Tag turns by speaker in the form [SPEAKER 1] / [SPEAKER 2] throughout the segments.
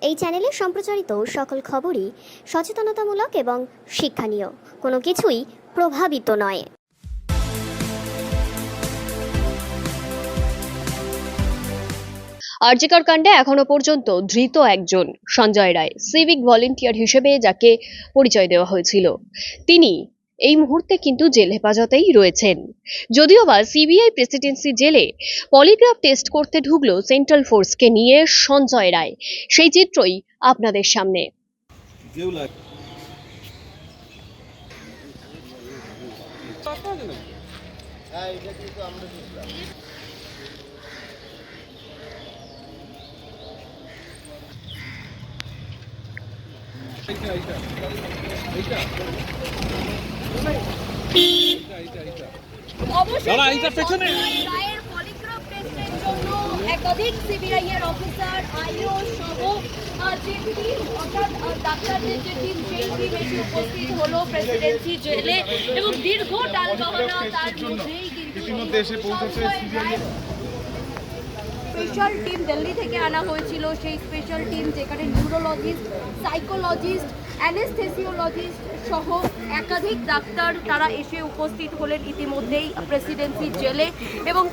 [SPEAKER 1] এই চ্যানেলে সম্প্রচারিত সকল খবরই সচেতনতামূলক এবং শিক্ষণীয়, কোনো কিছুই প্রভাবিত নয়।
[SPEAKER 2] আরজিকর কাণ্ডে এখনো পর্যন্ত ধৃত একজন সঞ্জয় রায়, সিভিক ভলেন্টিয়ার হিসেবে যাকে পরিচয় দেওয়া হয়েছিল, তিনি এই মুহূর্তে কিন্তু জেল হেফাজতেই রয়েছেন। যদিও বা সিবিআই প্রেসিডেন্সি জেলে পলিগ্রাফ টেস্ট করতে ঢুকলো সেন্ট্রাল ফোর্সকে নিয়ে সঞ্জয় রায়, সেই চিত্রই আপনাদের সামনে।
[SPEAKER 3] রায়ের পলিগ্রাফ টেস্টের জন্য একাধিক সিবিআই এর অফিসার, আইও সহ যে টিম, অর্থাৎ ডাক্তারদের যে টিম, সেই টিম এসে উপস্থিত হলো প্রেসিডেন্সি জেলে এবং দীর্ঘ টালবাহানা তার মধ্যেই কিন্তু
[SPEAKER 4] এসে পৌঁছেছে সিবিআই এর
[SPEAKER 3] স্পেশাল টিম দিল্লি থেকে আনা হয়েছিল। সেই স্পেশাল টিম যেখানে নিউরোলজিস্ট, সাইকোলজিস্ট, অ্যানেস্থেসিওলজিস্ট সহ একাধিক ডাক্তার তারা এসে উপস্থিত হলেন ইতিমধ্যেই প্রেসিডেন্সি জেলে। এবং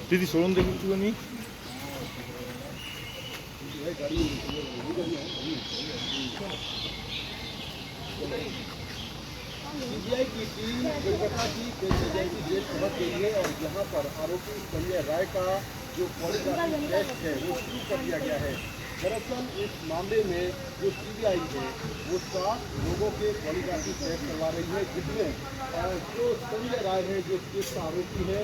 [SPEAKER 4] দিদি সরুন দেখি একটুখানি।
[SPEAKER 5] सीबीआई की टीम कोलकाता की प्रेसिडेंसी जेल पहुंच गई है और यहाँ पर आरोपी संजय राय का जो पॉलीग्राफ टेस्ट है वो शुरू कर दिया गया है। दरअसल इस मामले में जो सीबीआई है वो 7 लोगों के पॉलीग्राफी टेस्ट करवा रही है, जिसमें जो संजय राय है जो केस का आरोपी है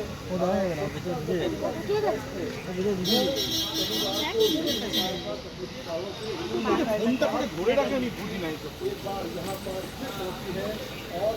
[SPEAKER 4] ফোনটা করে ধরে রাখে আমি বুঝি নাই তো।
[SPEAKER 5] एक बार यहाँ पर पहुंची है और